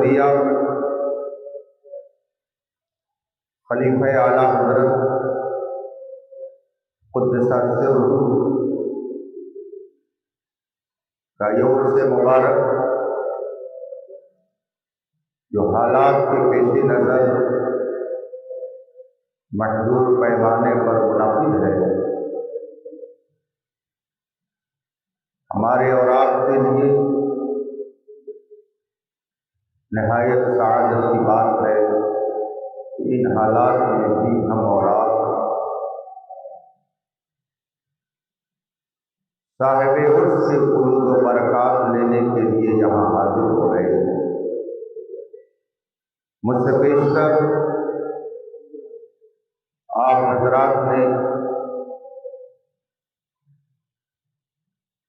شکریہ خلیفہ اعلیٰ حضرت قدس سرہ کا یہ عرص مبارک جو حالات کے پیش نظر محدود پیمانے پر منعقد ہے، ہمارے اور آپ کے لیے نہایت سعادت کی بات ہے کہ ان حالات میں بھی ہم اور آپ صاحب عرص سے فیوز و برکات لینے کے لیے یہاں حاضر ہو گئے۔ مجھ سے بیشتر آپ حضرات نے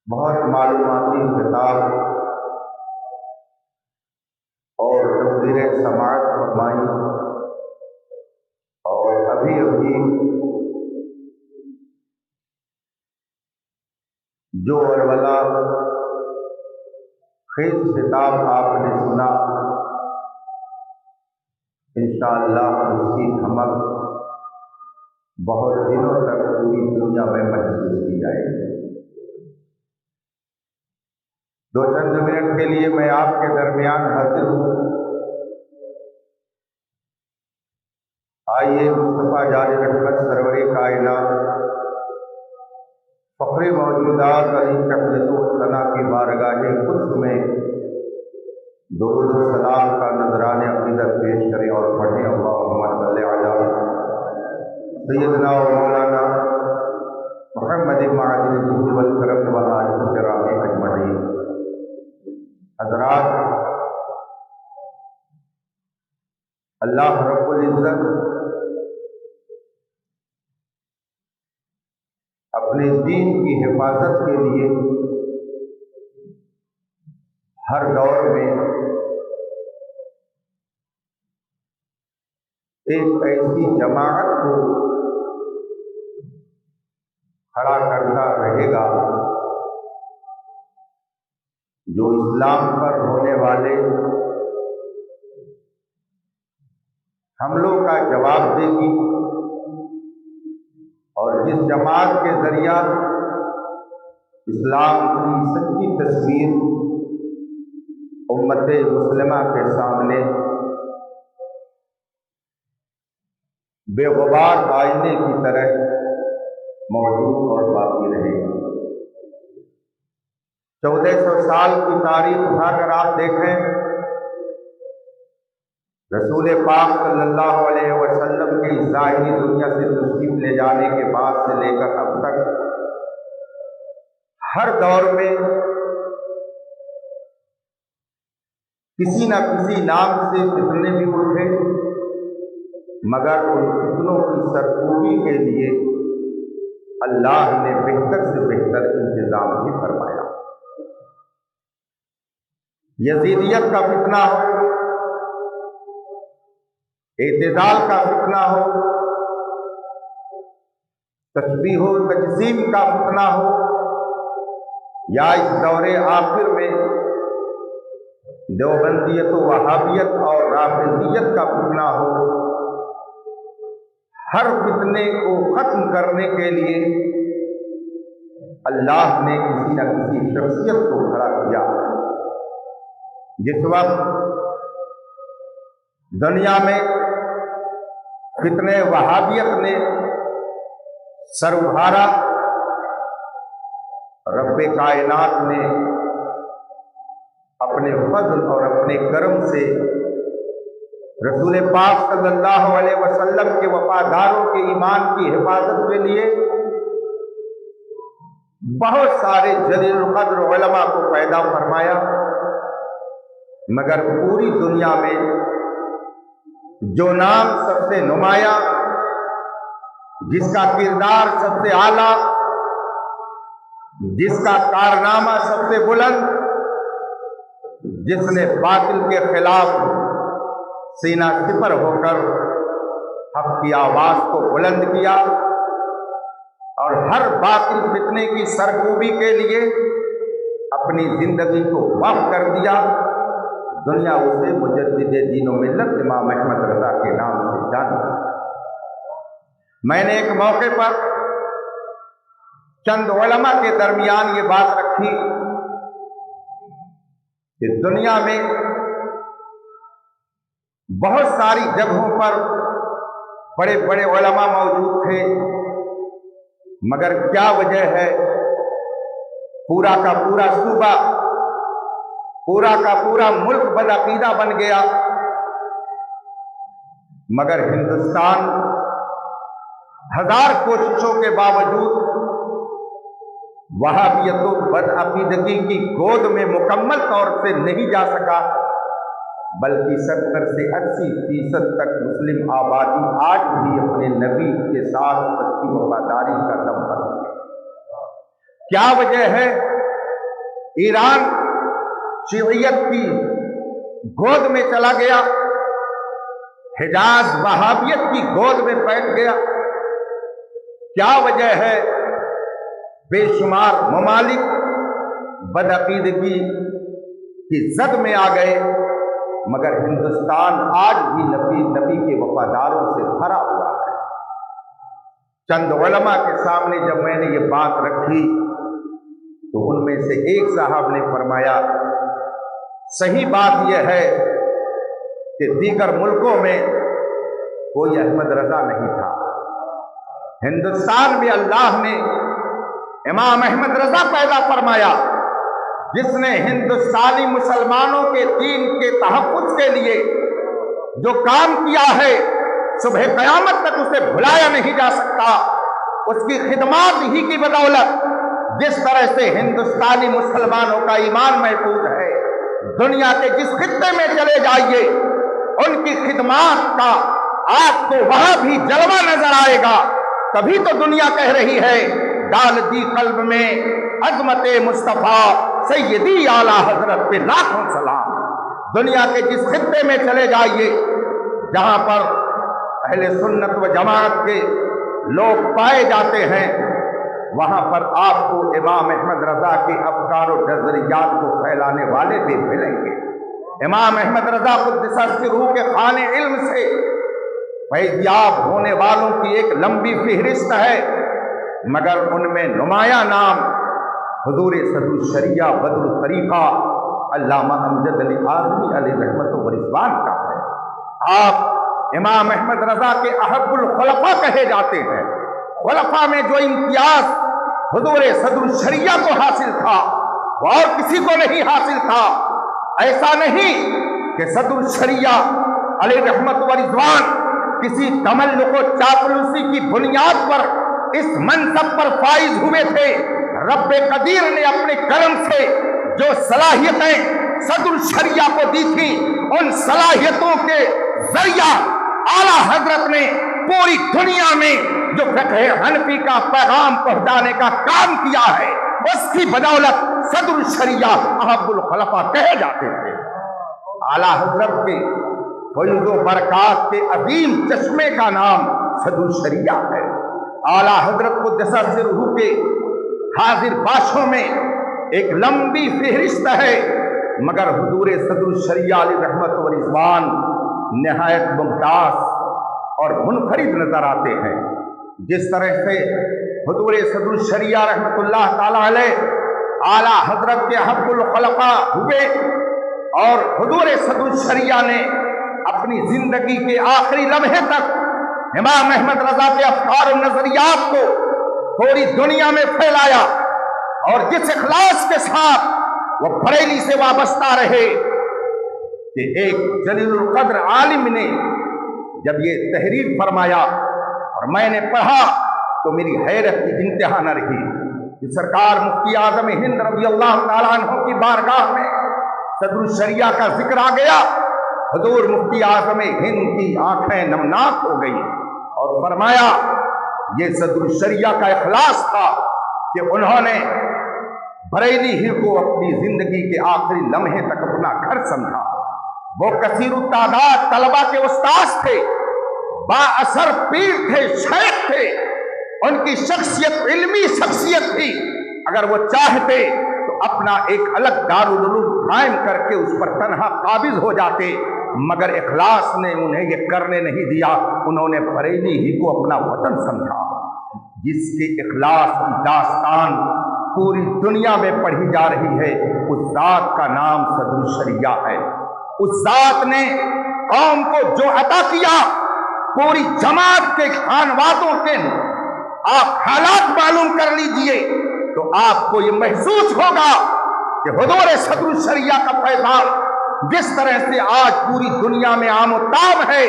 بہت معلوماتی خطاب اور تقریر سماعت فرمائی، اور ابھی جو ولولہ خیز خطاب آپ نے سنا، انشاءاللہ اس کی دھمک بہت دنوں تک پوری دنیا میں محسوس کی جائے گی۔ دو چند منٹ کے لیے میں آپ کے درمیان حاضر ہوں۔ آئیے مصطفیٰ جان رحمت سرور کائنات فخر موجودات علی تحیت و ثنا کی بارگاہ قدس میں درود و سلام کا نذرانِ عقیدت پیش کریں اور پڑھیں۔ اللہم صلی علی سیدنا و مولانا محمد معدن الجود والکرم و آلہ الکرام اجمعین۔ حضرات، اللہ رب العزت اپنے دین کی حفاظت کے لیے ہر دور میں ایک ایسی جماعت کو کھڑا کرتا رہے گا جو اسلام پر ہونے والے حملوں کا جواب دے گی، اور جس جماعت کے ذریعہ اسلام کی سچی تصویر امت مسلمہ کے سامنے بے غبار آئینے کی طرح موجود اور باقی رہے گی۔ 1400 سال کی تاریخ اٹھا کر آپ دیکھیں، رسول پاک صلی اللہ علیہ وسلم کی ظاہری دنیا سے تشریف لے جانے کے بعد سے لے کر اب تک ہر دور میں کسی نہ کسی نام سے فتنے بھی اٹھے، مگر ان فتنوں کی سرکوبی کے لیے اللہ نے بہتر سے بہتر انتظام بھی فرمایا۔ یزیدیت کا فتنہ ہو، اعتزال کا فتنہ ہو، تشبیہ و تجسیم کا فتنہ ہو، یا اس دور آخر میں دیوبندیت و وہابیت اور رافضیت کا فتنہ ہو، ہر فتنے کو ختم کرنے کے لیے اللہ نے کسی نہ کسی شخصیت کو کھڑا کیا۔ جس وقت دنیا میں فتنے وہابیت نے سر ابھارا، رب کائنات نے اپنے فضل اور اپنے کرم سے رسول پاک صلی اللہ علیہ وسلم کے وفاداروں کے ایمان کی حفاظت کے لیے بہت سارے جلیل القدر علماء کو پیدا فرمایا، مگر پوری دنیا میں جو نام سب سے نمایاں، جس کا کردار سب سے اعلیٰ، جس کا کارنامہ سب سے بلند، جس نے باطل کے خلاف سینہ سپر ہو کر حق کی آواز کو بلند کیا اور ہر باطل فتنے کی سرکوبی کے لیے اپنی زندگی کو وقف کر دیا، دنیا اسے مجدد دین و ملت امام احمد رضا کے نام سے جانتی ہے۔ میں نے ایک موقع پر چند علماء کے درمیان یہ بات رکھی کہ دنیا میں بہت ساری جگہوں پر بڑے بڑے علماء موجود تھے، مگر کیا وجہ ہے پورا کا پورا صوبہ، پورا کا پورا ملک بدعقیدہ بن گیا، مگر ہندوستان ہزار کوششوں کے باوجود وہابیت و بدعقیدگی کی گود میں مکمل طور سے نہیں جا سکا، بلکہ 70 سے 80% تک مسلم آبادی آج بھی اپنے نبی کے ساتھ سچی وفاداری کا دم بھر ہے۔ کیا وجہ ہے؟ ایران شیعیت کی گود میں چلا گیا، حجاز وہابیت کی گود میں بیٹھ گیا۔ کیا وجہ ہے؟ بے شمار ممالک بدعقیدگی کی زد میں آ گئے، مگر ہندوستان آج بھی نبی کے وفاداروں سے بھرا ہوا ہے۔ چند علماء کے سامنے جب میں نے یہ بات رکھی تو ان میں سے ایک صاحب نے فرمایا، صحیح بات یہ ہے کہ دیگر ملکوں میں کوئی احمد رضا نہیں تھا، ہندوستان میں اللہ نے امام احمد رضا پیدا فرمایا، جس نے ہندوستانی مسلمانوں کے دین کے تحفظ کے لیے جو کام کیا ہے صبح قیامت تک اسے بھلایا نہیں جا سکتا۔ اس کی خدمات ہی کی بدولت جس طرح سے ہندوستانی مسلمانوں کا ایمان محفوظ ہے، دنیا کے جس خطے میں چلے جائیے ان کی خدمات کا آپ کو وہاں بھی جلوہ نظر آئے گا۔ تبھی تو دنیا کہہ رہی ہے ڈال دی قلب میں عظمت مصطفیٰ سیدی اعلیٰ حضرت پہ لاکھوں سلام۔ دنیا کے جس خطے میں چلے جائیے جہاں پر اہل سنت و جماعت کے لوگ پائے جاتے ہیں، وہاں پر آپ کو امام احمد رضا کے افکار و نظریات کو پھیلانے والے بھی ملیں گے۔ امام احمد رضا قدس سرہ کے خانے علم سے فیضیاب ہونے والوں کی ایک لمبی فہرست ہے، مگر ان میں نمایاں نام حضور صدر الشریعہ بدر الطریقہ علامہ امجد علی اعظمی علیہ رحمت و رضوان کا ہے۔ آپ امام احمد رضا کے احب الخلفاء کہے جاتے ہیں۔ خلفاء میں جو امتیاز حضور صدر الشریعہ کو حاصل تھا وہ اور کسی کو نہیں حاصل تھا۔ ایسا نہیں کہ صدر الشریعہ علیہ رحمت و رضوان کسی تملق و چاپلوسی کی بنیاد پر اس منصب پر فائز ہوئے تھے۔ رب قدیر نے اپنے کرم سے جو صلاحیتیں صدر الشریعہ کو دی تھی، ان صلاحیتوں کے ذریعہ اعلیٰ حضرت نے پوری دنیا میں جو فقہ حنفی کا پیغام پہنچانے کا کام کیا ہے، اس کی بدولت صدر الشریعہ احب الخلفاء کہے جاتے تھے۔ اعلیٰ حضرت کے فیض و برکات کے عظیم چشمے کا نام صدر الشریعہ ہے۔ اعلیٰ حضرت قدس سرہ کے حاضر باشوں میں ایک لمبی فہرست ہے، مگر حضور صدر الشریعہ علیہ رحمت و رضوان نہایت ممتاز اور منفرد نظر آتے ہیں۔ جس طرح سے حضور صدر الشریعہ رحمت اللہ تعالی علیہ اعلیٰ حضرت کے حب الخلفاء ہوئے، اور حضور صدر الشریعہ نے اپنی زندگی کے آخری لمحے تک امام احمد رضا کے افکار و نظریات کو پوری دنیا میں پھیلایا، اور جس اخلاص کے ساتھ وہ بریلی سے وابستہ رہے کہ ایک جلیل القدر عالم نے جب یہ تحریر فرمایا اور میں نے پڑھا تو میری حیرت کی انتہا نہ رہی کہ سرکار مفتی اعظم ہند رضی اللہ تعالیٰ عنہ کی بارگاہ میں صدر الشریعہ کا ذکر آ گیا۔ حضور مفتی اعظم ہند کی آنکھیں نمناک ہو گئی اور فرمایا یہ صدر الشریعہ کا اخلاص تھا کہ انہوں نے بریلی ہی کو اپنی زندگی کے آخری لمحے تک اپنا گھر سمجھا۔ وہ کثیر التعداد طلبہ کے استاذ تھے، با اثر پیر تھے، شیخ تھے، ان کی شخصیت علمی شخصیت تھی۔ اگر وہ چاہتے تو اپنا ایک الگ دارالعلوم قائم کر کے اس پر تنہا قابض ہو جاتے، مگر اخلاص نے انہیں یہ کرنے نہیں دیا۔ انہوں نے بریلی ہی کو اپنا وطن سمجھا۔ جس کے اخلاص کی داستان پوری دنیا میں پڑھی جا رہی ہے، اس ذات کا نام صدر الشریعہ ہے۔ اس ذات نے قوم کو جو عطا کیا، پوری جماعت کے خانوادوں کے آپ حالات معلوم کر لیجئے تو آپ کو یہ محسوس ہوگا کہ حضور صدر الشریعہ کا پیغام جس طرح سے آج پوری دنیا میں عام و تاب ہے،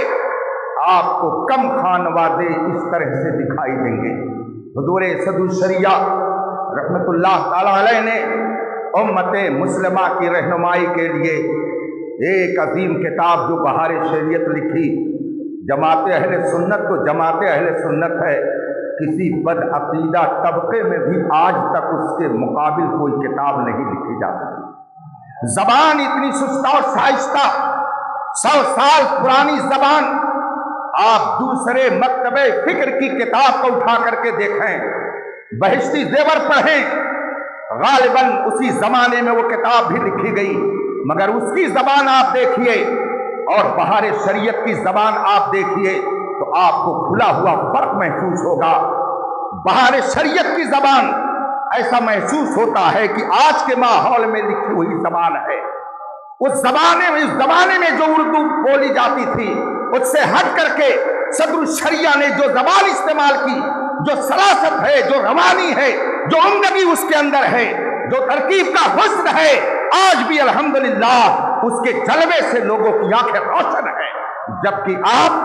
آپ کو کم خانوادے اس طرح سے دکھائی دیں گے۔ حضور صدر الشریعہ رحمت اللہ تعالی علیہ نے امت مسلمہ کی رہنمائی کے لیے ایک عظیم کتاب جو بہار شریعت لکھی۔ جماعت اہل سنت تو جماعت اہل سنت ہے، کسی بد عقیدہ طبقے میں بھی آج تک اس کے مقابل کوئی کتاب نہیں لکھی جا سکی۔ زبان اتنی سست اور شائستہ، 100 سال پرانی زبان۔ آپ دوسرے مکتبہ فکر کی کتاب کو اٹھا کر کے دیکھیں، بہشتی زیور پڑھیں، غالباً اسی زمانے میں وہ کتاب بھی لکھی گئی، مگر اس کی زبان آپ دیکھیے اور بہار شریعت کی زبان آپ دیکھیے تو آپ کو کھلا ہوا فرق محسوس ہوگا۔ بہار شریعت کی زبان ایسا محسوس ہوتا ہے کہ آج کے ماحول میں لکھی ہوئی زبان ہے۔ اس زمانے میں جو اردو بولی جاتی تھی، اس سے ہٹ کر کے صدر الشریعہ نے جو زبان استعمال کی، جو سراست ہے، جو روانی ہے، جو عمدگی اس کے اندر ہے، جو ترکیب کا حسن ہے، آج بھی الحمدللہ اس کے جلوے سے لوگوں کی آنکھیں روشن ہیں۔ جبکہ آپ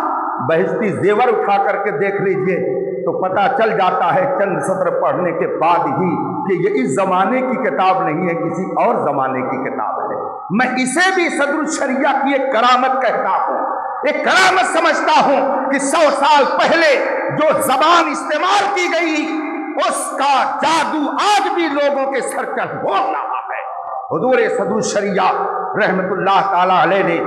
بہشتی زیور اٹھا کر کے دیکھ لیجئے تو پتہ چل جاتا ہے چند سطر پڑھنے کے بعد ہی کہ یہ اس زمانے کی کتاب نہیں ہے، کسی اور زمانے کی کتاب ہے۔ میں اسے بھی صدر الشریعہ کی ایک کرامت کہتا ہوں، ایک کرامت سمجھتا ہوں کہ 100 سال پہلے جو زبان استعمال کی گئی، اس کا جادو آج بھی لوگوں کے سر پر بول رہا ہے۔ حضور صدر الشریعہ رحمت اللہ تعالی علیہ نے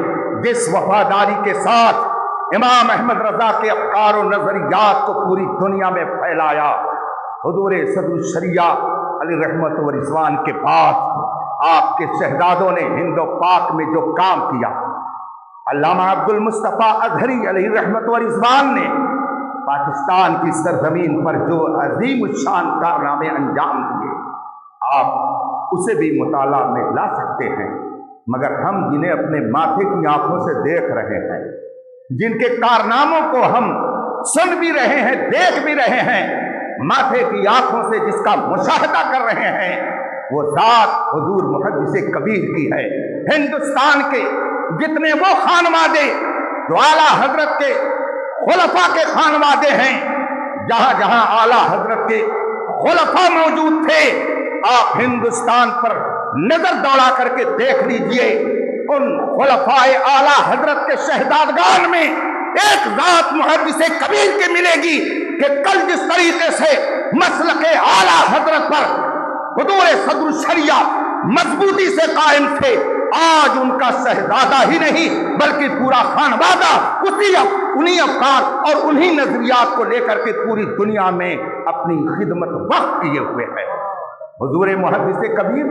جس وفاداری کے ساتھ امام احمد رضا کے افکار و نظریات کو پوری دنیا میں پھیلایا، حضور صدر الشریعہ علیہ رحمت و رضوان کے بعد آپ کے شہزادوں نے ہند و پاک میں جو کام کیا، علامہ عبد المصطفیٰ اظہری علیہ رحمت و رضوان نے پاکستان کی سرزمین پر جو عظیم الشان کارنامے انجام دیے، آپ اسے بھی مطالعہ میں لا سکتے ہیں۔ مگر ہم جنہیں اپنے ماتھے کی آنکھوں سے دیکھ رہے ہیں، جن کے کارناموں کو ہم سن بھی رہے ہیں، دیکھ بھی رہے ہیں، ماتھے کی آنکھوں سے جس کا مشاہدہ کر رہے ہیں، وہ ذات حضور محدث کبیر کی ہے۔ ہندوستان کے جتنے وہ خانوادے جو اعلیٰ حضرت کے خلفاء کے خانوادے ہیں، جہاں جہاں اعلیٰ حضرت کے خلفاء موجود تھے، آپ ہندوستان پر نظر دوڑا کر کے دیکھ لیجئے، ان خلفاء اعلیٰ حضرت کے شہزادگان میں ایک ذات محدث کبیر کے ملے گی کہ کل جس طریقے سے مسلک اعلیٰ حضرت پر حضور صدر الشریعہ مضبوطی سے قائم تھے، آج ان کا شہزادہ ہی نہیں بلکہ پورا خانوادہ انہی افکار اور انہی نظریات کو لے کر کے پوری دنیا میں اپنی خدمت وقت کیے ہوئے ہے۔ حضور محدث کبیر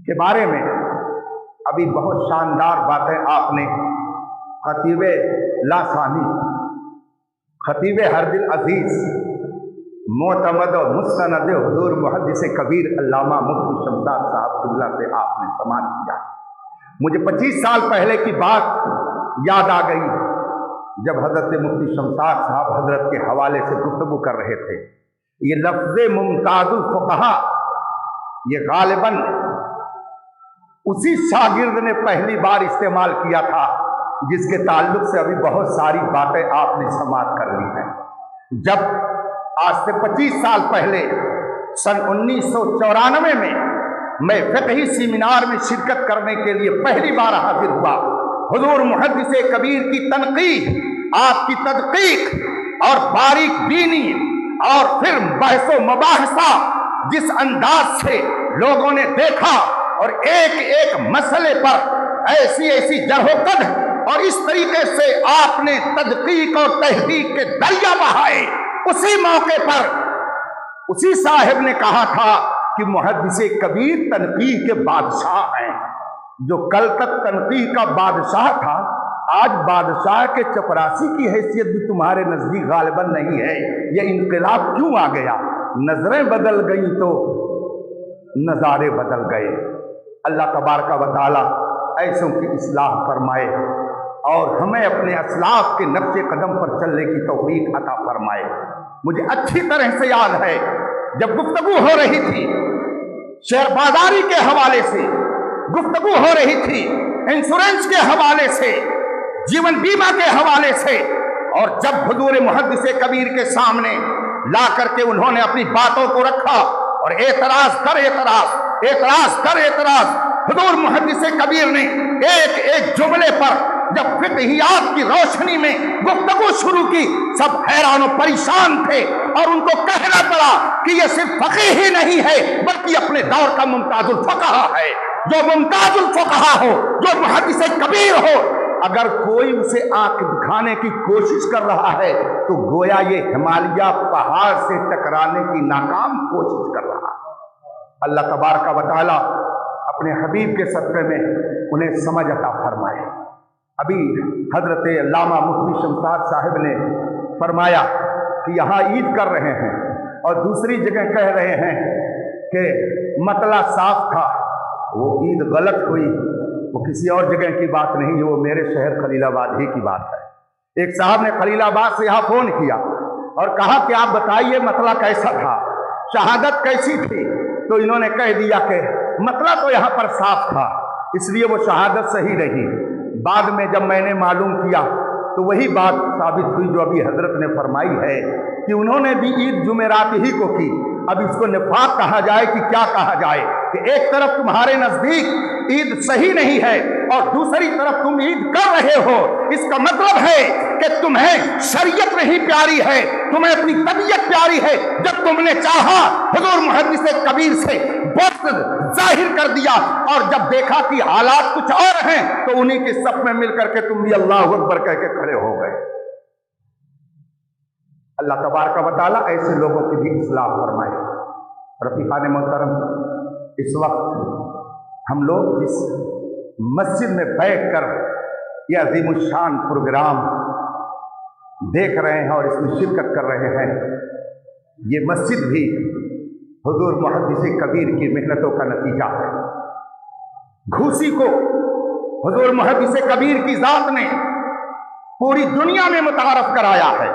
کے بارے میں ابھی بہت شاندار باتیں آپ نے خطیب لاثانی، خطیب ہر دل عزیز، معتمد و مستند حضور محدث کبیر علامہ مفتی شمشاد صاحب قبلہ سے آپ نے سماعت کیا۔ مجھے 25 سال پہلے کی بات یاد آ گئی جب حضرت مفتی شمشاد صاحب حضرت کے حوالے سے گفتگو کر رہے تھے۔ یہ لفظ ممتاز الفقہا یہ غالباً اسی شاگرد نے پہلی بار استعمال کیا تھا جس کے تعلق سے ابھی بہت ساری باتیں آپ نے سماعت کر لی ہیں۔ جب آج سے 25 سال پہلے سن 1994 میں فقہی سیمینار میں شرکت کرنے کے لیے پہلی بار حاضر ہوا، حضور محدث کبیر کی تنقید، آپ کی تدقیق اور باریک بینی اور پھر بحث و مباحثہ جس انداز سے لوگوں نے دیکھا اور ایک ایک مسئلے پر ایسی جرح و قدح اور اس طریقے سے آپ نے تدقیق اور تحقیق کے دریا بہائے، اسی موقع پر اسی صاحب نے کہا تھا کہ محدث کبیر تنقیح کے بادشاہ ہیں۔ جو کل تک تنقیح کا بادشاہ تھا، آج بادشاہ کے چپراسی کی حیثیت بھی تمہارے نزدیک غالباً نہیں ہے۔ یہ انقلاب کیوں آ گیا؟ نظریں بدل گئیں تو نظارے بدل گئے۔ اللہ تبارک و تعالی ایسوں کی اصلاح فرمائے اور ہمیں اپنے اسلاف کے نقش قدم پر چلنے کی توفیق عطا فرمائے۔ مجھے اچھی طرح سے یاد ہے جب گفتگو ہو رہی تھی شیئر بازاری کے حوالے سے، گفتگو ہو رہی تھی انشورنس کے حوالے سے، جیون بیمہ کے حوالے سے، اور جب حضور محدث کبیر کے سامنے لا کر کے انہوں نے اپنی باتوں کو رکھا اور اعتراض در اعتراض، اعتراض در اعتراض، حضور محدث کبیر نے ایک ایک جملے پر جب فقہیات کی روشنی میں گفتگو شروع کی، سب حیران و پریشان تھے اور ان کو کہنا پڑا کہ یہ صرف فقیہ ہی نہیں ہے بلکہ اپنے دور کا ممتاز الفقہا ہے۔ جو ممتاز الفقہا ہو، جو محدث کبیر ہو، اگر کوئی اسے آنکھ دکھانے کی کوشش کر رہا ہے تو گویا یہ ہمالیہ پہاڑ سے ٹکرانے کی ناکام کوشش کر رہا ہے۔ اللہ تبارک و تعالی اپنے حبیب کے صدقے میں انہیں سمجھ عطا فرمائے۔ ابھی حضرت علامہ مفتی شمشاد صاحب نے فرمایا کہ یہاں عید کر رہے ہیں اور دوسری جگہ کہہ رہے ہیں کہ مطلع صاف تھا، وہ عید غلط ہوئی، وہ کسی اور جگہ کی بات نہیں، وہ میرے شہر خلیل آباد ہی کی بات ہے۔ ایک صاحب نے خلیل آباد سے یہاں فون کیا اور کہا کہ آپ بتائیے مطلع کیسا تھا، شہادت کیسی تھی؟ تو انہوں نے کہہ دیا کہ مطلع تو یہاں پر صاف تھا، اس لیے وہ شہادت صحیح رہی۔ بعد میں جب میں نے معلوم کیا تو وہی بات ثابت ہوئی جو ابھی حضرت نے فرمائی ہے کہ انہوں نے بھی عید جمعرات ہی کو کی۔ اب اس کو نفاق کہا جائے کہ کیا کہا جائے کہ ایک طرف تمہارے نزدیک عید صحیح نہیں ہے اور دوسری طرف تم عید کر رہے ہو، اس کا مطلب ہے کہ تمہیں شریعت نہیں پیاری ہے، تمہیں اپنی طبیعت پیاری ہے۔ جب تم نے چاہا حضور محدث کبیر سے بغض ظاہر کر دیا اور جب دیکھا کہ حالات کچھ اور ہیں تو انہی کے صف میں مل کر کے تم بھی اللہ اکبر کہہ کے کھڑے ہو گئے۔ اللہ تبارک و تعالیٰ ایسے لوگوں کی بھی اصلاح فرمائے۔ رفیقان محترم، اس وقت ہم لوگ جس مسجد میں بیٹھ کر یہ عظیم الشان پروگرام دیکھ رہے ہیں اور اس میں شرکت کر رہے ہیں، یہ مسجد بھی حضور محدث کبیر کی محنتوں کا نتیجہ ہے۔ گھوسی کو حضور محدث کبیر کی ذات نے پوری دنیا میں متعارف کرایا ہے۔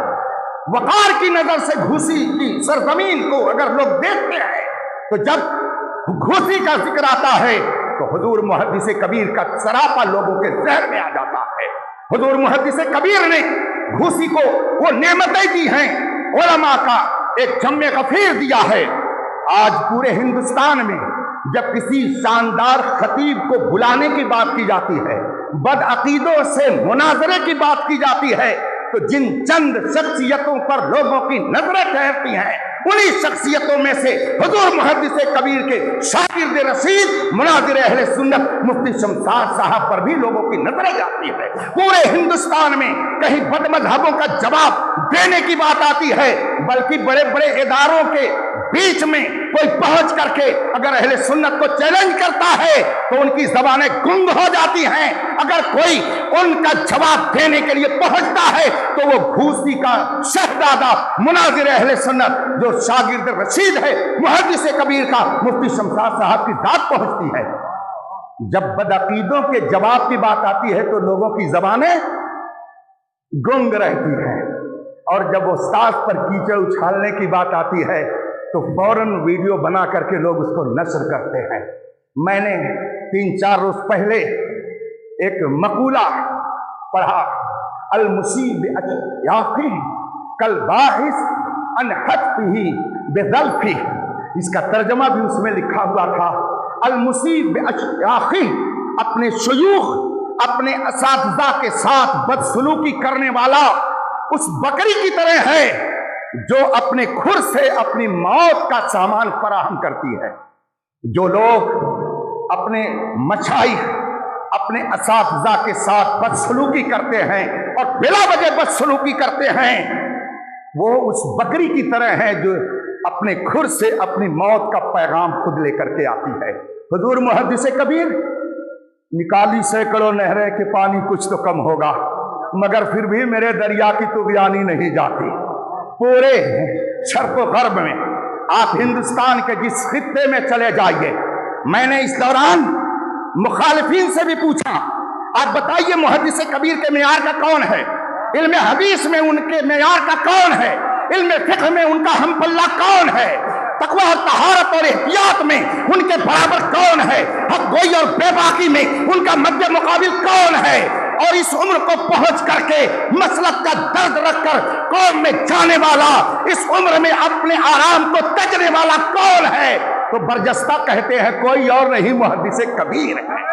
وقار کی نظر سے گھوسی کی سرزمین کو اگر لوگ دیکھتے ہیں تو جب گھوسی کا ذکر آتا ہے تو حضور محدث کبیر کا سراپا لوگوں کے ذہن میں آ جاتا ہے۔ حضور محدث کبیر نے گھوسی کو وہ نعمتیں دی ہیں، علماء کا ایک جمع غفیر دیا ہے۔ آج پورے ہندوستان میں جب کسی شاندار خطیب کو بلانے کی بات کی جاتی ہے، بدعقیدوں سے مناظرے کی بات کی جاتی ہے، تو جن چند شخصیتوں پر لوگوں کی نظریں ٹھہرتی ہیں انہی شخصیتوں میں سے حضور محدث کبیر کے شاگرد رشید مناظر اہل سنت مفتی شمشاد صاحب پر بھی لوگوں کی نظریں جاتی ہے۔ پورے ہندوستان میں کہیں بد مذہبوں کا جواب دینے کی بات آتی ہے، بلکہ بڑے بڑے اداروں کے بیچ میں کوئی پہنچ کر کے اگر اہل سنت کو چیلنج کرتا ہے تو ان کی زبانیں گنگ ہو جاتی ہیں۔ اگر کوئی ان کا جواب دینے کے لیے پہنچتا ہے تو وہ گھوسی کا شہزادہ مناظر اہل سنت جو شاگرد رشید ہے محدث کبیر کا مفتی شمشاد صاحب کی ذات پہنچتی ہے۔ جب بدعقیدوں کے جواب کی بات آتی ہے تو لوگوں کی زبانیں گنگ رہتی ہیں، اور جب استاذ پر کیچڑ اچھالنے کی بات آتی ہے تو فوراً ویڈیو بنا کر کے لوگ اس کو نشر کرتے ہیں۔ میں نے 3-4 روز پہلے ایک مقولہ پڑھا، المصیب اشیاخی کالباحث عن حتفہ بظلفہ، اس کا ترجمہ بھی اس میں لکھا ہوا تھا، المصیب اشیاخی، اپنے شیوخ اپنے اساتذہ کے ساتھ بدسلوکی کرنے والا اس بکری کی طرح ہے جو اپنے کھر سے اپنی موت کا سامان فراہم کرتی ہے۔ جو لوگ اپنے مشائخ اپنے اساتذہ کے ساتھ بدسلوکی کرتے ہیں اور بلا وجہ بدسلوکی کرتے ہیں، وہ اس بکری کی طرح ہے جو اپنے کھر سے اپنی موت کا پیغام خود لے کر کے آتی ہے۔ حضور محدث کبیر نکالی سینکڑوں نہریں کہ پانی کچھ تو کم ہوگا، مگر پھر بھی میرے دریا کی طغیانی نہیں جاتی۔ پورے شرق و غرب میں آپ ہندوستان کے جس خطے میں چلے جائیے، میں نے اس دوران مخالفین سے بھی پوچھا، آپ بتائیے محدث کبیر کے معیار کا کون ہے؟ علم حدیث میں ان کے معیار کا کون ہے؟ علم فقہ میں ان کا ہم پلہ کون ہے؟ تقوی اور طہارت اور احتیاط میں ان کے برابر کون ہے؟ حق گوئی اور بے باکی میں ان کا مد مقابل کون ہے؟ اور اس عمر کو پہنچ کر کے مسلک کا درد رکھ کر قوم میں جانے والا، اس عمر میں اپنے آرام کو تجنے والا کون ہے؟ تو برجستہ کہتے ہیں کوئی اور نہیں، محدث کبیر ہے۔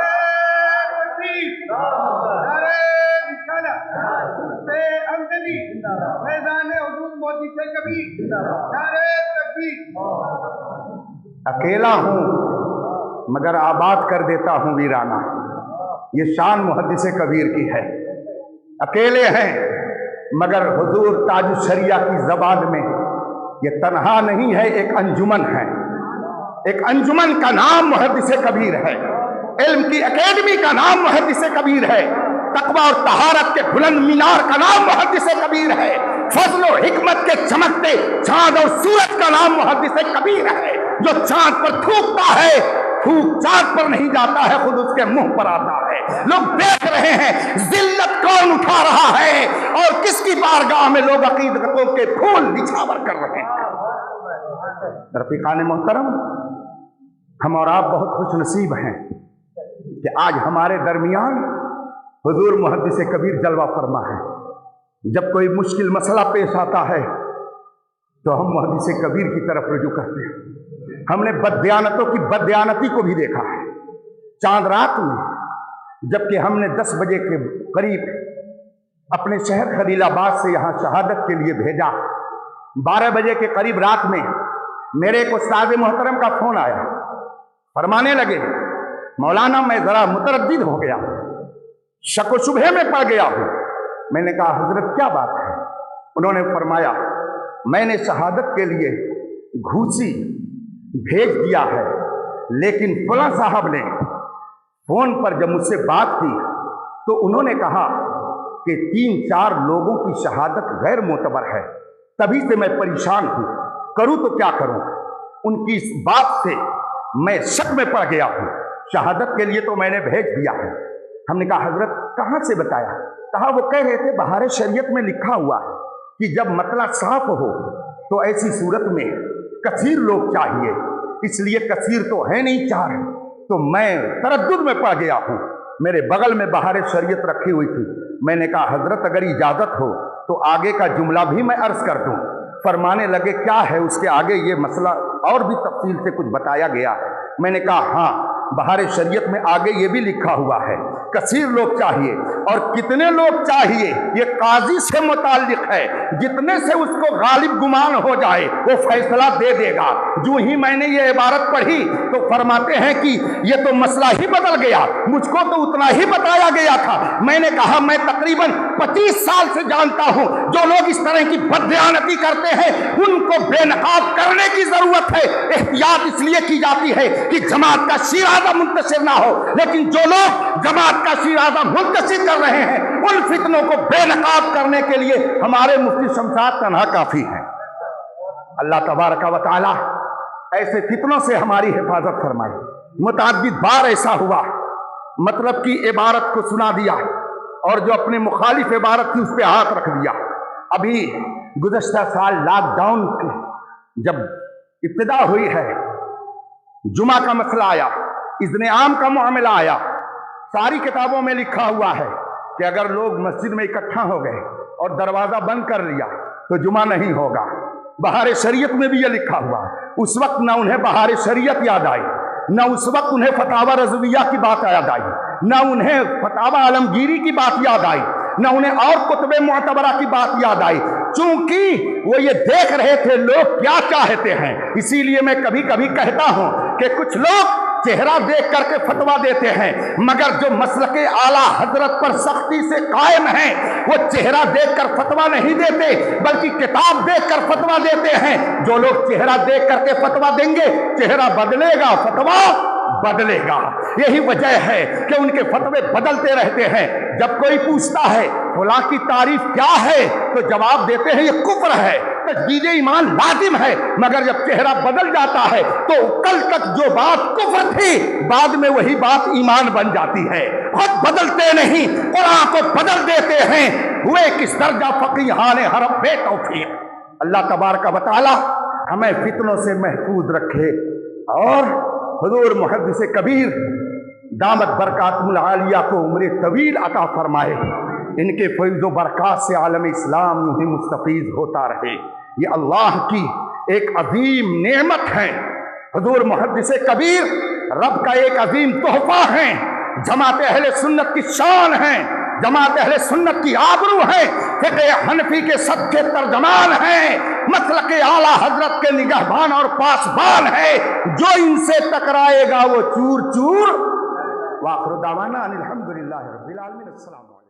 اکیلا ہوں مگر آباد کر دیتا ہوں ویرانہ، یہ شان محدث کبیر کی ہے۔ اکیلے ہیں مگر حضور تاج الشریعہ کی زبان میں یہ تنہا نہیں ہے، ایک انجمن ہے۔ ایک انجمن کا نام محدث کبیر ہے، علم کی اکیڈمی کا نام محدث کبیر ہے، تقوی اور طہارت کے بلند مینار کا نام محدث کبیر ہے، فضل و حکمت کے چمکتے چاند اور سورج کا نام محدث کبیر ہے۔ جو چاند پر تھوکتا ہے، تھوک چاند پر نہیں جاتا ہے، خود اس کے منہ پر آتا ہے۔ لوگ دیکھ رہے ہیں ذلت کون اٹھا رہا ہے اور کس کی بارگاہ میں لوگ عقیدتوں کے پھول نچھاور کر رہے ہیں۔ رفیقان محترم، ہم اور آپ بہت خوش نصیب ہیں کہ آج ہمارے درمیان حضور محدث کبیر جلوہ فرما ہے۔ جب کوئی مشکل مسئلہ پیش آتا ہے تو ہم محدث کبیر کی طرف رجوع کرتے ہیں۔ ہم نے بددیانتوں کی بددیانتی کو بھی دیکھا ہے۔ چاند رات میں جبکہ ہم نے 10 بجے کے قریب اپنے شہر خلیل آباد سے یہاں شہادت کے لیے بھیجا، 12 بجے کے قریب رات میں میرے ایک استاد محترم کا فون آیا، فرمانے لگے مولانا میں ذرا متردد ہو گیا، شک و شبہے میں پڑ گیا ہوں۔ میں نے کہا حضرت کیا بات ہے؟ انہوں نے فرمایا میں نے شہادت کے لیے گھوسی بھیج دیا ہے، لیکن فلاں صاحب نے فون پر جب مجھ سے بات کی تو انہوں نے کہا کہ 3-4 لوگوں کی شہادت غیر معتبر ہے، تبھی سے میں پریشان ہوں، کروں تو کیا کروں؟ ان کی اس بات سے میں شک میں پڑ گیا ہوں، شہادت کے لیے تو میں نے بھیج دیا ہے۔ ہم نے کہا حضرت کہاں سے بتایا؟ کہا وہ کہہ رہے تھے بہار شریعت میں لکھا ہوا ہے کہ جب مطلع صاف ہو تو ایسی صورت میں کثیر لوگ چاہیے، اس لیے کثیر تو ہے نہیں 4، تو میں تردد میں پڑ گیا ہوں۔ میرے بغل میں بہار شریعت رکھی ہوئی تھی، میں نے کہا حضرت اگر اجازت ہو تو آگے کا جملہ بھی میں عرض کر دوں۔ فرمانے لگے کیا ہے؟ اس کے آگے یہ مسئلہ اور بھی تفصیل سے کچھ بتایا گیا ہے۔ میں نے کہا ہاں، بہار شریعت میں آگے یہ بھی لکھا ہوا ہے کثیر لوگ چاہیے، اور کتنے لوگ چاہیے یہ قاضی سے متعلق ہے، جتنے سے اس کو غالب گمان ہو جائے وہ فیصلہ دے دے گا۔ جو ہی میں نے یہ عبارت پڑھی تو فرماتے ہیں کہ یہ تو مسئلہ ہی بدل گیا، مجھ کو تو اتنا ہی بتایا گیا تھا۔ میں نے کہا میں تقریباً 25 سال سے جانتا ہوں جو لوگ اس طرح کی بددیانتی کرتے ہیں ان کو بے نقاب کرنے کی ضرورت ہے۔ احتیاط اس لیے کی جاتی ہے کہ جماعت کا شیرازہ منتشر نہ ہو، لیکن جو لوگ جماعت کا شیرازہ منتشر کر رہے ہیں ان فتنوں کو بے نقاب کرنے کے لیے ہمارے مفتی شمشاد تنہا کافی ہیں۔ اللہ تبارک و تعالی ایسے فتنوں سے ہماری حفاظت فرمائے۔ متعدد بار ایسا ہوا مطلب کی عبارت کو سنا دیا اور جو اپنے مخالف عبارت تھی اس پہ ہاتھ رکھ دیا۔ ابھی گزشتہ سال لاک ڈاؤن جب ابتدا ہوئی ہے، جمعہ کا مسئلہ آیا، اذن عام کا معاملہ آیا، ساری کتابوں میں لکھا ہوا ہے کہ اگر لوگ مسجد میں اکٹھا ہو گئے اور دروازہ بند کر لیا تو جمعہ نہیں ہوگا۔ بہار شریعت میں بھی یہ لکھا ہوا۔ اس وقت نہ انہیں بہار شریعت یاد آئی، نہ اس وقت انہیں فتاوی رضویہ کی بات یاد آئی، نہ انہیں فتاوی عالمگیری کی بات یاد آئی، نہ انہیں اور کتب معتبرہ کی بات یاد آئی، چونکہ وہ یہ دیکھ رہے تھے لوگ کیا چاہتے ہیں۔ اسی لیے میں کبھی کبھی کہتا ہوں کہ کچھ لوگ چہرہ دیکھ کر کے فتویٰ دیتے ہیں، مگر جو مسلک اعلیٰ حضرت پر سختی سے قائم ہیں وہ چہرہ دیکھ کر فتویٰ نہیں دیتے بلکہ کتاب دیکھ کر فتویٰ دیتے ہیں۔ جو لوگ چہرہ دیکھ کر کے فتویٰ دیں گے، چہرہ بدلے گا، فتویٰ بدلے گا۔ یہی وجہ ہے کہ ان کے فتوے بدلتے رہتے ہیں۔ جب کوئی پوچھتا ہے فلاں کی تعریف کیا ہے تو جواب دیتے ہیں یہ کفر ہے، تجدید ایمان لازم ہے، مگر جب چہرہ بدل جاتا ہے تو کل تک جو بات کفر تھی بعد میں وہی بات ایمان بن جاتی ہے۔ خود بدلتے نہیں، قرآن کو بدل دیتے ہیں۔ ہوئے کس درجہ فقیہان حرم بے توفیق۔ اللہ تبارک و تعالی ہمیں فتنوں سے محفوظ رکھے اور حضور محدث کبیر دامت برکاتہ العالیہ کو عمر طویل عطا فرمائے۔ ان کے فیض و برکات سے عالم اسلام یوں ہی مستفیض ہوتا رہے۔ یہ اللہ کی ایک عظیم نعمت ہے۔ حضور محدث کبیر رب کا ایک عظیم تحفہ ہیں، جماعت اہل سنت کی شان ہیں، جماعت اہل سنت کی آبرو ہے، فقہ حنفی کے صدقے ترجمان ہیں، مسلک اعلیٰ حضرت کے نگہبان اور پاسبان ہے۔ جو ان سے ٹکرائے گا وہ چور چور۔ وآخر دعوانا ان الحمدللہ رب العالمین۔ السلام علیکم۔